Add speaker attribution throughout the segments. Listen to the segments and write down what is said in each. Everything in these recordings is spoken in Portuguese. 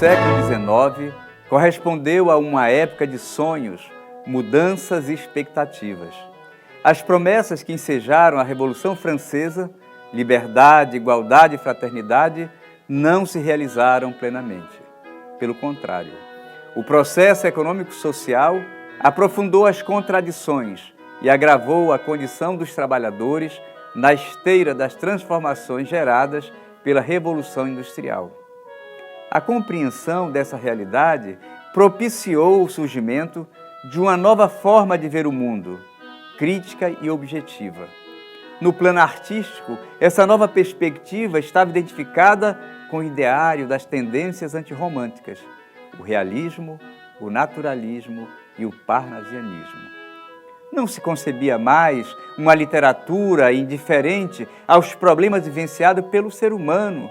Speaker 1: século XIX correspondeu a uma época de sonhos, mudanças e expectativas. As promessas que ensejaram a Revolução Francesa, liberdade, igualdade e fraternidade, não se realizaram plenamente. Pelo contrário, o processo econômico-social aprofundou as contradições e agravou a condição dos trabalhadores na esteira das transformações geradas pela Revolução Industrial. A compreensão dessa realidade propiciou o surgimento de uma nova forma de ver o mundo, crítica e objetiva. No plano artístico, essa nova perspectiva estava identificada com o ideário das tendências antirromânticas, o realismo, o naturalismo e o parnasianismo. Não se concebia mais uma literatura indiferente aos problemas vivenciados pelo ser humano,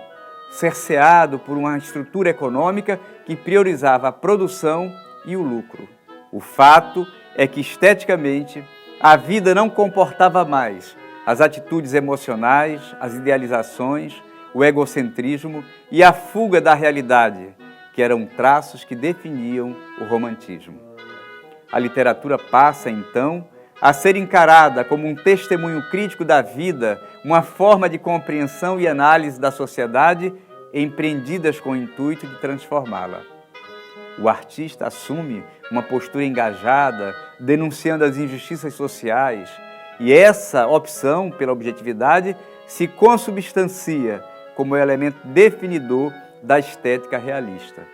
Speaker 1: cerceado por uma estrutura econômica que priorizava a produção e o lucro. O fato é que, esteticamente, a vida não comportava mais as atitudes emocionais, as idealizações, o egocentrismo e a fuga da realidade, que eram traços que definiam o romantismo. A literatura passa, então, a ser encarada como um testemunho crítico da vida, uma forma de compreensão e análise da sociedade empreendidas com o intuito de transformá-la. O artista assume uma postura engajada, denunciando as injustiças sociais, e essa opção pela objetividade se consubstancia como elemento definidor da estética realista.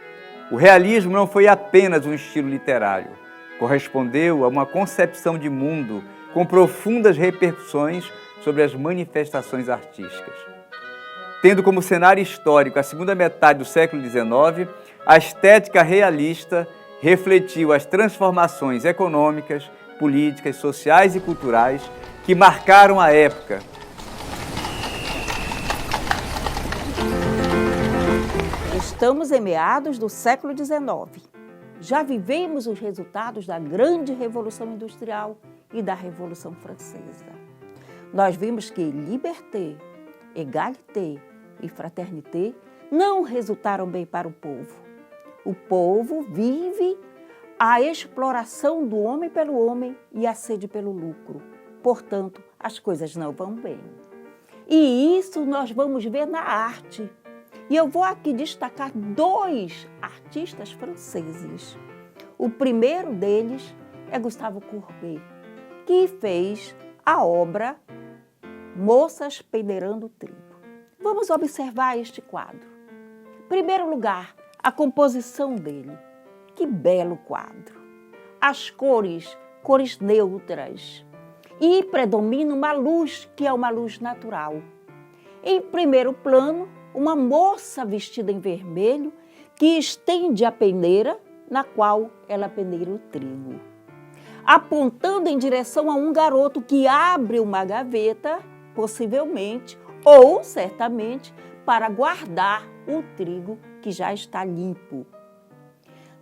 Speaker 1: O realismo não foi apenas um estilo literário, correspondeu a uma concepção de mundo com profundas repercussões sobre as manifestações artísticas. Tendo como cenário histórico a segunda metade do século XIX, a estética realista refletiu as transformações econômicas, políticas, sociais e culturais que marcaram a época.
Speaker 2: Estamos em meados do século XIX. Já vivemos os resultados da grande Revolução Industrial e da Revolução Francesa. Nós vimos que liberté, égalité e fraternité não resultaram bem para o povo. O povo vive a exploração do homem pelo homem e a sede pelo lucro. Portanto, as coisas não vão bem. E isso nós vamos ver na arte. E eu vou aqui destacar dois artistas franceses. O primeiro deles é Gustave Courbet, que fez a obra Moças Peneirando Trigo. Vamos observar este quadro. Em primeiro lugar, a composição dele. Que belo quadro! As cores neutras. E predomina uma luz que é uma luz natural. Em primeiro plano, uma moça vestida em vermelho que estende a peneira na qual ela peneira o trigo, apontando em direção a um garoto que abre uma gaveta, possivelmente ou certamente para guardar o trigo que já está limpo.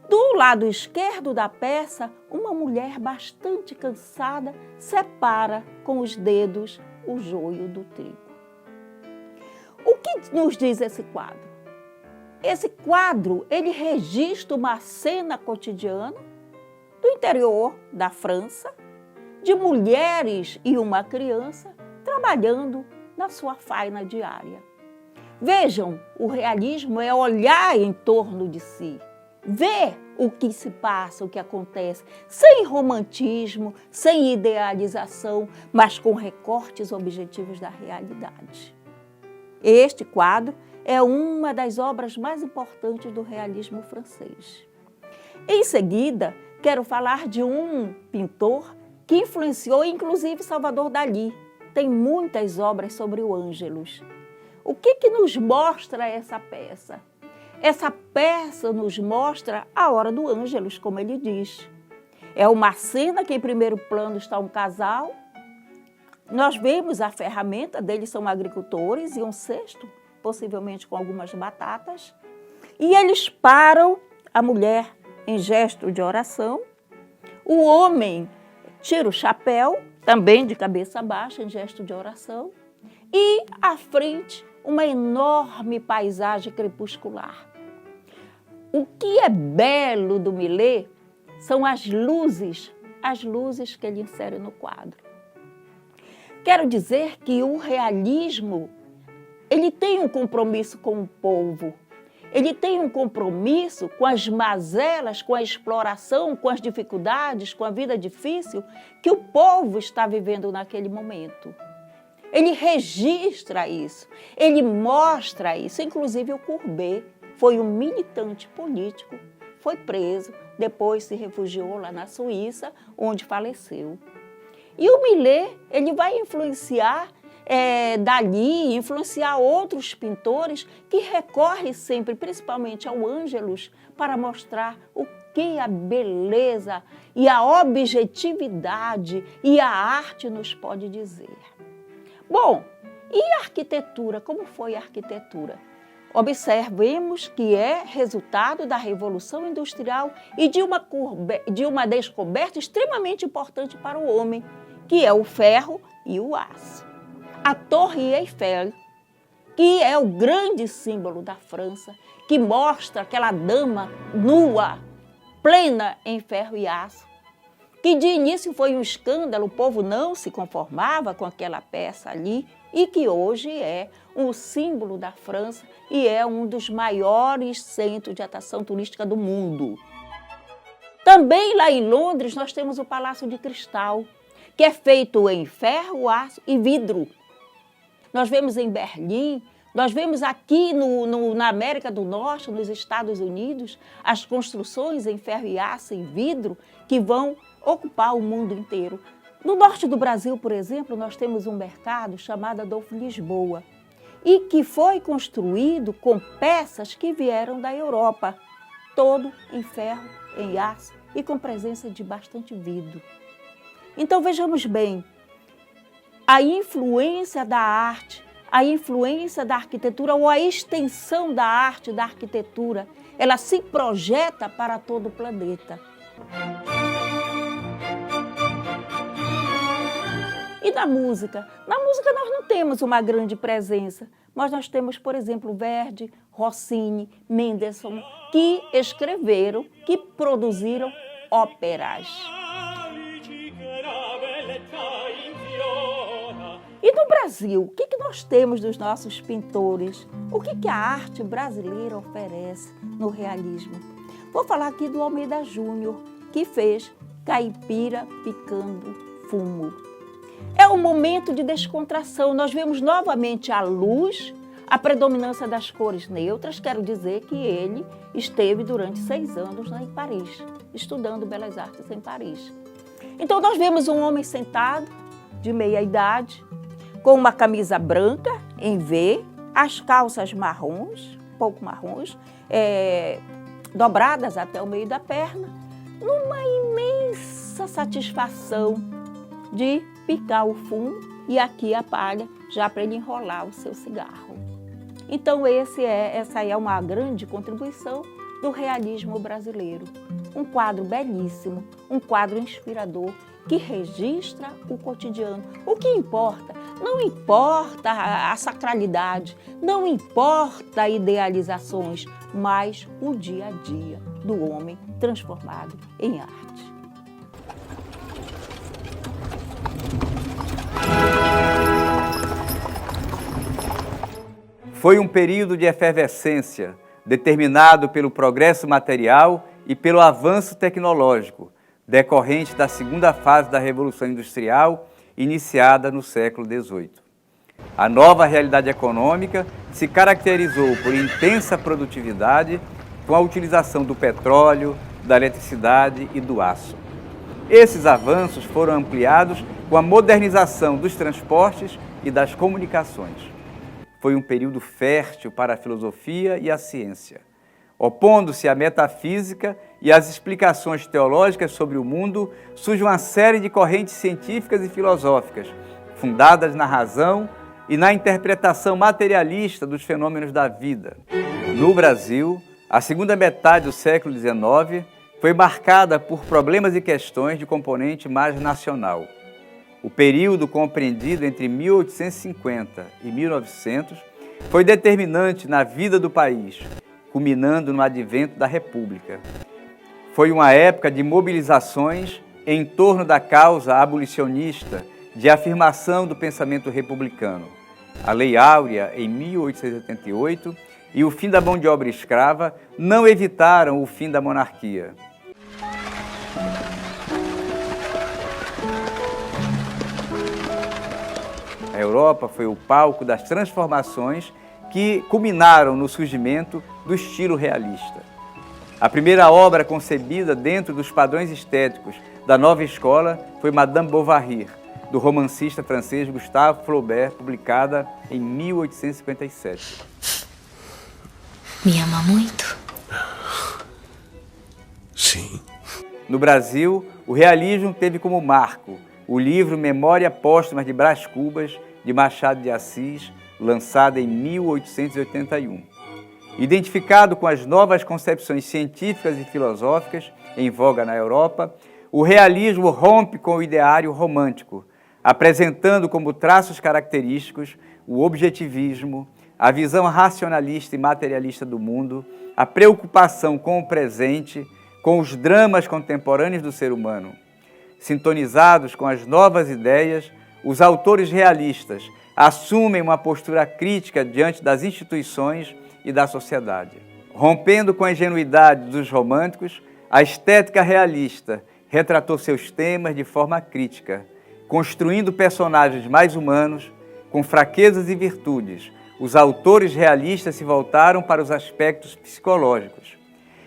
Speaker 2: Do lado esquerdo da peça, uma mulher bastante cansada separa com os dedos o joio do trigo. O que nos diz esse quadro? Esse quadro, ele registra uma cena cotidiana do interior da França, de mulheres e uma criança trabalhando na sua faina diária. Vejam, o realismo é olhar em torno de si, ver o que se passa, o que acontece, sem romantismo, sem idealização, mas com recortes objetivos da realidade. Este quadro é uma das obras mais importantes do realismo francês. Em seguida, quero falar de um pintor que influenciou inclusive Salvador Dalí. Tem muitas obras sobre o Ângelus. O que nos mostra essa peça? Essa peça nos mostra a hora do Ângelus, como ele diz. É uma cena que em primeiro plano está um casal. Nós vemos a ferramenta deles, são agricultores, e um cesto, possivelmente com algumas batatas. E eles param, a mulher em gesto de oração. O homem tira o chapéu, também de cabeça baixa, em gesto de oração. E à frente, uma enorme paisagem crepuscular. o que é belo do Millet são as luzes que ele insere no quadro. Quero dizer que o realismo, ele tem um compromisso com o povo, ele tem um compromisso com as mazelas, com a exploração, com as dificuldades, com a vida difícil que o povo está vivendo naquele momento. Ele registra isso, ele mostra isso. Inclusive o Courbet foi um militante político, foi preso, depois se refugiou lá na Suíça, onde faleceu. E o Millet, ele vai influenciar dali, influenciar outros pintores que recorrem sempre, principalmente ao Ângelus, para mostrar o que a beleza e a objetividade e a arte nos pode dizer. Bom, e a arquitetura? Como foi a arquitetura? Observemos que é resultado da Revolução Industrial e de uma descoberta extremamente importante para o homem, que é o ferro e o aço. A Torre Eiffel, que é o grande símbolo da França, que mostra aquela dama nua, plena em ferro e aço, que de início foi um escândalo, o povo não se conformava com aquela peça ali, e que hoje é um símbolo da França e é um dos maiores centros de atração turística do mundo. Também lá em Londres nós temos o Palácio de Cristal, que é feito em ferro, aço e vidro. Nós vemos em Berlim, nós vemos aqui na América do Norte, nos Estados Unidos, as construções em ferro e aço e vidro que vão ocupar o mundo inteiro. No norte do Brasil, por exemplo, nós temos um mercado chamado Adolfo Lisboa e que foi construído com peças que vieram da Europa, todo em ferro, em aço e com presença de bastante vidro. Então vejamos bem, a influência da arte, a influência da arquitetura ou a extensão da arte, da arquitetura, ela se projeta para todo o planeta. E na música? Na música nós não temos uma grande presença, mas nós temos, por exemplo, Verdi, Rossini, Mendelssohn, que escreveram, que produziram óperas. E no Brasil, o que nós temos dos nossos pintores? O que a arte brasileira oferece no realismo? Vou falar aqui do Almeida Júnior, que fez Caipira Picando Fumo. É um momento de descontração. Nós vemos novamente a luz, a predominância das cores neutras. Quero dizer que ele esteve durante 6 anos lá em Paris, estudando Belas Artes em Paris. Então nós vemos um homem sentado, de meia idade, com uma camisa branca em V, as calças marrons, pouco marrons, dobradas até o meio da perna, numa imensa satisfação de picar o fumo e aqui a palha, já para ele enrolar o seu cigarro. Então essa aí é uma grande contribuição do realismo brasileiro. Um quadro belíssimo, um quadro inspirador, que registra o cotidiano. O que importa? Não importa a sacralidade, não importa idealizações, mas o dia a dia do homem transformado em arte.
Speaker 1: Foi um período de efervescência, determinado pelo progresso material e pelo avanço tecnológico, decorrente da segunda fase da Revolução Industrial, iniciada no século XVIII. A nova realidade econômica se caracterizou por intensa produtividade, com a utilização do petróleo, da eletricidade e do aço. Esses avanços foram ampliados com a modernização dos transportes e das comunicações. Foi um período fértil para a filosofia e a ciência, opondo-se à metafísica e às explicações teológicas sobre o mundo, surge uma série de correntes científicas e filosóficas, fundadas na razão e na interpretação materialista dos fenômenos da vida. No Brasil, a segunda metade do século XIX foi marcada por problemas e questões de componente mais nacional. O período compreendido entre 1850 e 1900 foi determinante na vida do país, culminando no advento da República. Foi uma época de mobilizações em torno da causa abolicionista, de afirmação do pensamento republicano. A Lei Áurea, em 1888, e o fim da mão de obra escrava não evitaram o fim da monarquia. A Europa foi o palco das transformações que culminaram no surgimento do estilo realista. A primeira obra concebida dentro dos padrões estéticos da nova escola foi Madame Bovary, do romancista francês Gustave Flaubert, publicada em 1857.
Speaker 3: Me ama muito?
Speaker 4: Sim.
Speaker 1: No Brasil, o realismo teve como marco o livro Memória Póstuma de Brás Cubas, de Machado de Assis, lançado em 1881. Identificado com as novas concepções científicas e filosóficas em voga na Europa, o realismo rompe com o ideário romântico, apresentando como traços característicos o objetivismo, a visão racionalista e materialista do mundo, a preocupação com o presente, com os dramas contemporâneos do ser humano. Sintonizados com as novas ideias, os autores realistas assumem uma postura crítica diante das instituições e da sociedade. Rompendo com a ingenuidade dos românticos, a estética realista retratou seus temas de forma crítica, construindo personagens mais humanos, com fraquezas e virtudes. Os autores realistas se voltaram para os aspectos psicológicos.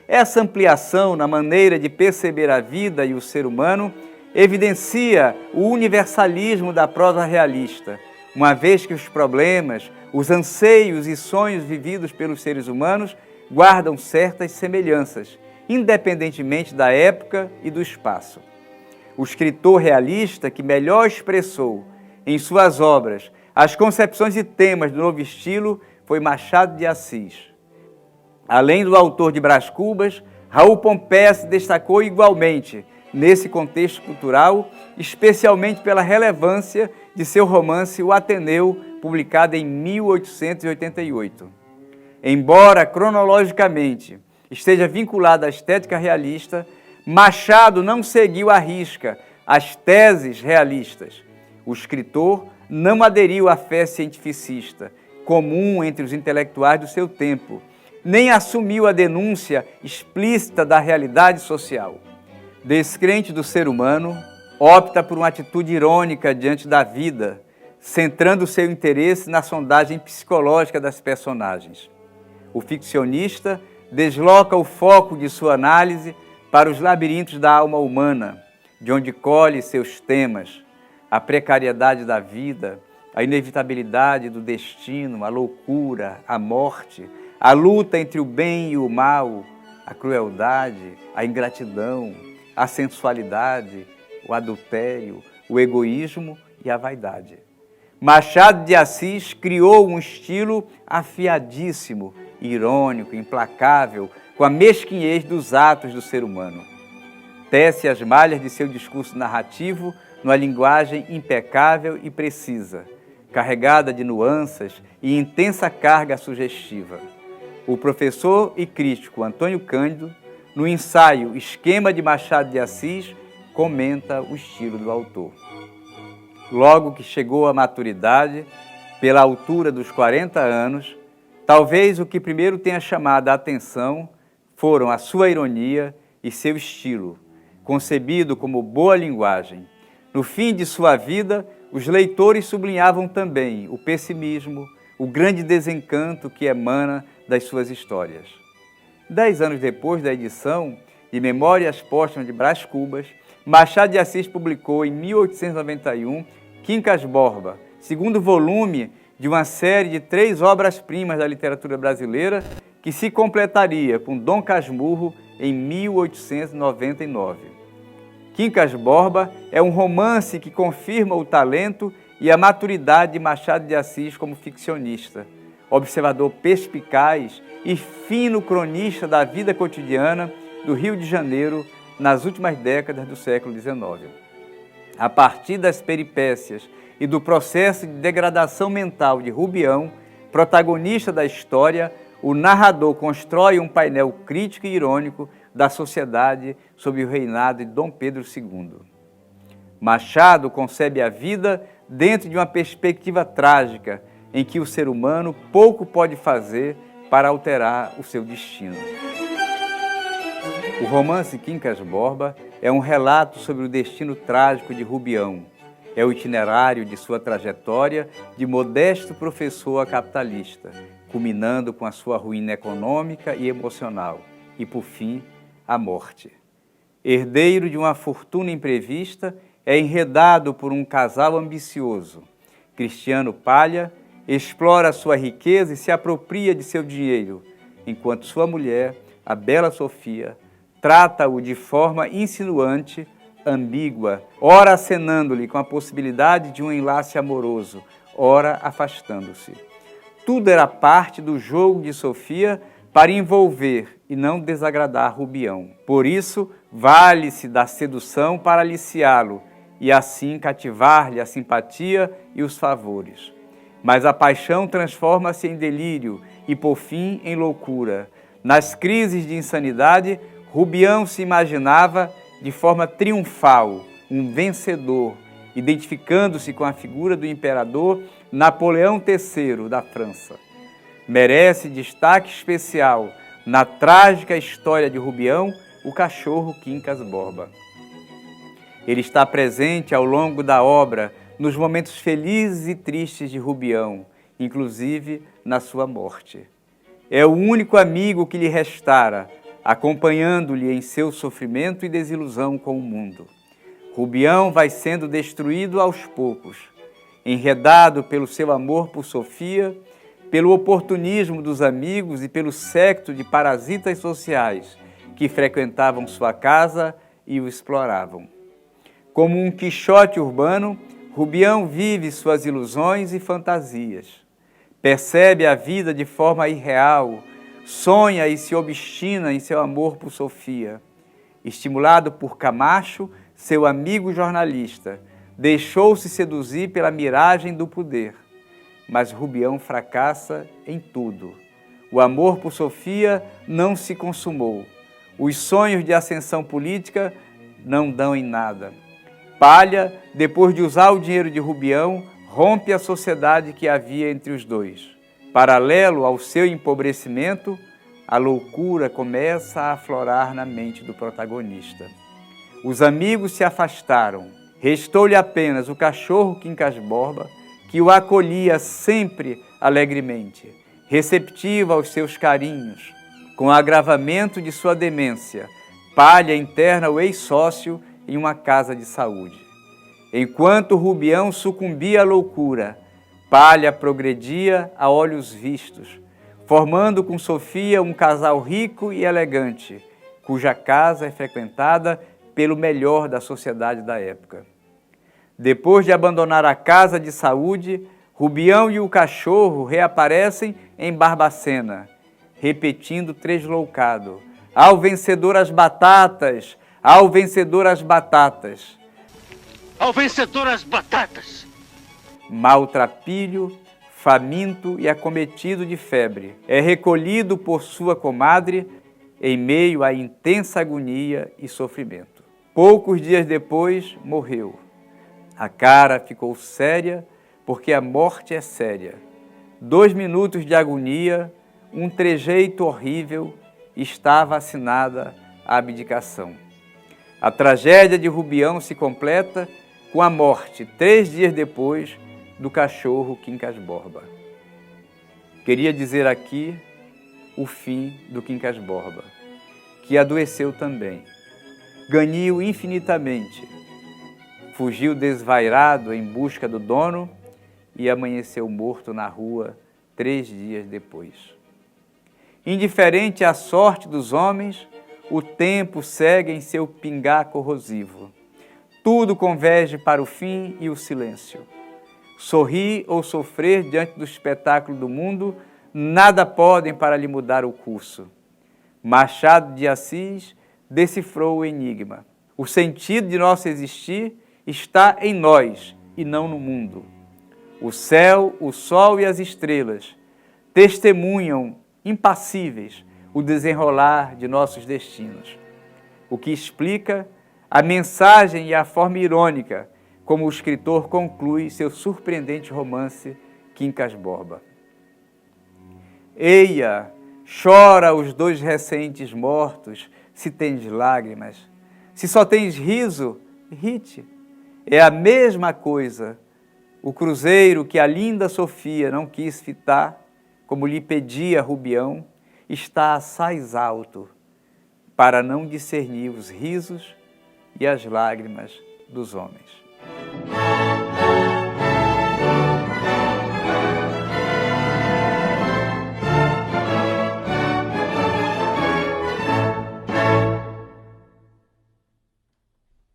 Speaker 1: Essa ampliação na maneira de perceber a vida e o ser humano evidencia o universalismo da prosa realista, uma vez que os problemas, os anseios e sonhos vividos pelos seres humanos guardam certas semelhanças, independentemente da época e do espaço. O escritor realista que melhor expressou em suas obras as concepções e temas do novo estilo foi Machado de Assis. Além do autor de Brás Cubas, Raul Pompeia se destacou igualmente nesse contexto cultural, especialmente pela relevância de seu romance O Ateneu, publicado em 1888. Embora cronologicamente esteja vinculado à estética realista, Machado não seguiu à risca as teses realistas. O escritor não aderiu à fé cientificista, comum entre os intelectuais do seu tempo, nem assumiu a denúncia explícita da realidade social. Descrente do ser humano, opta por uma atitude irônica diante da vida, centrando seu interesse na sondagem psicológica das personagens. O ficcionista desloca o foco de sua análise para os labirintos da alma humana, de onde colhe seus temas, a precariedade da vida, a inevitabilidade do destino, a loucura, a morte, a luta entre o bem e o mal, a crueldade, a ingratidão, a sensualidade, o adultério, o egoísmo e a vaidade. Machado de Assis criou um estilo afiadíssimo, irônico, implacável, com a mesquinhez dos atos do ser humano. Tece as malhas de seu discurso narrativo numa linguagem impecável e precisa, carregada de nuances e intensa carga sugestiva. O professor e crítico Antônio Cândido, no ensaio Esquema de Machado de Assis, comenta o estilo do autor. Logo que chegou à maturidade, pela altura dos 40 anos, talvez o que primeiro tenha chamado a atenção foram a sua ironia e seu estilo, concebido como boa linguagem. No fim de sua vida, os leitores sublinhavam também o pessimismo, o grande desencanto que emana das suas histórias. 10 anos depois da edição de Memórias Póstumas de Brás Cubas, Machado de Assis publicou em 1891 Quincas Borba, segundo volume de uma série de 3 obras-primas da literatura brasileira, que se completaria com Dom Casmurro em 1899. Quincas Borba é um romance que confirma o talento e a maturidade de Machado de Assis como ficcionista, observador perspicaz e fino cronista da vida cotidiana do Rio de Janeiro nas últimas décadas do século XIX. A partir das peripécias e do processo de degradação mental de Rubião, protagonista da história, o narrador constrói um painel crítico e irônico da sociedade sob o reinado de Dom Pedro II. Machado concebe a vida dentro de uma perspectiva trágica, em que o ser humano pouco pode fazer para alterar o seu destino. O romance Quincas Borba é um relato sobre o destino trágico de Rubião. É o itinerário de sua trajetória de modesto professor a capitalista, culminando com a sua ruína econômica e emocional, e, por fim, a morte. Herdeiro de uma fortuna imprevista, é enredado por um casal ambicioso. Cristiano Palha explora sua riqueza e se apropria de seu dinheiro, enquanto sua mulher, a bela Sofia, trata-o de forma insinuante, ambígua, ora acenando-lhe com a possibilidade de um enlace amoroso, ora afastando-se. Tudo era parte do jogo de Sofia para envolver e não desagradar Rubião. Por isso, vale-se da sedução para aliciá-lo e assim cativar-lhe a simpatia e os favores. Mas a paixão transforma-se em delírio e, por fim, em loucura. Nas crises de insanidade, Rubião se imaginava de forma triunfal, um vencedor, identificando-se com a figura do imperador Napoleão III da França. Merece destaque especial na trágica história de Rubião, o cachorro Quincas Borba. Ele está presente ao longo da obra, nos momentos felizes e tristes de Rubião, inclusive na sua morte. É o único amigo que lhe restara, acompanhando-lhe em seu sofrimento e desilusão com o mundo. Rubião vai sendo destruído aos poucos, enredado pelo seu amor por Sofia, pelo oportunismo dos amigos e pelo séquito de parasitas sociais que frequentavam sua casa e o exploravam. Como um Quixote urbano, Rubião vive suas ilusões e fantasias. Percebe a vida de forma irreal, sonha e se obstina em seu amor por Sofia. Estimulado por Camacho, seu amigo jornalista, deixou-se seduzir pela miragem do poder. Mas Rubião fracassa em tudo. O amor por Sofia não se consumou. Os sonhos de ascensão política não dão em nada. Palha, depois de usar o dinheiro de Rubião, rompe a sociedade que havia entre os dois. Paralelo ao seu empobrecimento, a loucura começa a aflorar na mente do protagonista. Os amigos se afastaram. Restou-lhe apenas o cachorro Quincas Borba, que o acolhia sempre alegremente, receptivo aos seus carinhos. Com o agravamento de sua demência, Palha interna o ex-sócio em uma casa de saúde. Enquanto Rubião sucumbia à loucura, Palha progredia a olhos vistos, formando com Sofia um casal rico e elegante, cuja casa é frequentada pelo melhor da sociedade da época. Depois de abandonar a casa de saúde, Rubião e o cachorro reaparecem em Barbacena, repetindo tresloucado: "Ao vencedor as batatas! Ao vencedor as batatas!"
Speaker 4: Ao vencedor as batatas!
Speaker 1: Maltrapilho, faminto e acometido de febre, é recolhido por sua comadre em meio à intensa agonia e sofrimento. Poucos dias depois, morreu. A cara ficou séria, porque a morte é séria. 2 minutos de agonia, um trejeito horrível, estava assinada a abdicação. A tragédia de Rubião se completa com a morte, 3 dias depois, do cachorro Quincas Borba. Queria dizer aqui o fim do Quincas Borba, que adoeceu também. Ganhou infinitamente. Fugiu desvairado em busca do dono e amanheceu morto na rua 3 dias depois. Indiferente à sorte dos homens, o tempo segue em seu pingar corrosivo. Tudo converge para o fim e o silêncio. Sorrir ou sofrer diante do espetáculo do mundo, nada podem para lhe mudar o curso. Machado de Assis decifrou o enigma. O sentido de nosso existir está em nós e não no mundo. O céu, o sol e as estrelas testemunham impassíveis, o desenrolar de nossos destinos. O que explica a mensagem e a forma irônica como o escritor conclui seu surpreendente romance Quincas Borba. Eia, chora os dois recentes mortos, se tens lágrimas. Se só tens riso, rite. É a mesma coisa. O cruzeiro que a linda Sofia não quis fitar, como lhe pedia Rubião, está assaz alto, para não discernir os risos e as lágrimas dos homens.